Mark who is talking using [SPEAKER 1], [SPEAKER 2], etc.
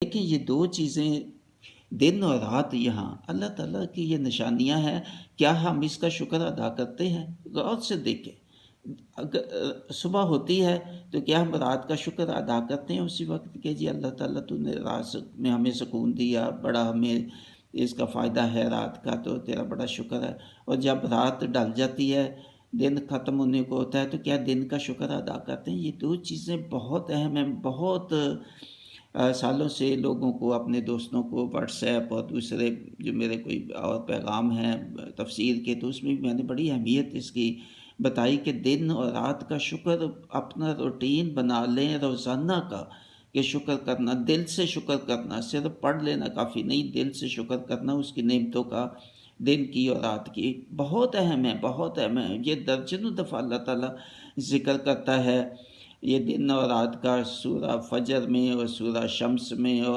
[SPEAKER 1] دیکھیں یہ دو چیزیں، دن اور رات، یہاں اللہ تعالیٰ کی یہ نشانیاں ہیں، کیا ہم اس کا شکر ادا کرتے ہیں؟ غور سے دیکھیں، اگر صبح ہوتی ہے تو کیا ہم رات کا شکر ادا کرتے ہیں اسی وقت کہ جی اللہ تعالیٰ تو نے رات میں ہمیں سکون دیا، بڑا ہمیں اس کا فائدہ ہے رات کا، تو تیرا بڑا شکر ہے۔ اور جب رات ڈل جاتی ہے، دن ختم ہونے کو ہوتا ہے، تو کیا دن کا شکر ادا کرتے ہیں؟ یہ دو چیزیں بہت اہم ہیں۔ بہت سالوں سے لوگوں کو، اپنے دوستوں کو واٹس ایپ اور دوسرے جو میرے کوئی اور پیغام ہیں تفسیر کے، تو اس میں بھی میں نے بڑی اہمیت اس کی بتائی کہ دن اور رات کا شکر اپنا روٹین بنا لیں روزانہ کا، کہ شکر کرنا، دل سے شکر کرنا، صرف پڑھ لینا کافی نہیں، دل سے شکر کرنا اس کی نعمتوں کا، دن کی اور رات کی۔ بہت اہم ہے، بہت اہم ہے، یہ درجنوں دفعہ اللہ تعالیٰ ذکر کرتا ہے یہ دن اور رات کا، سورہ فجر میں اور سورہ شمس میں، اور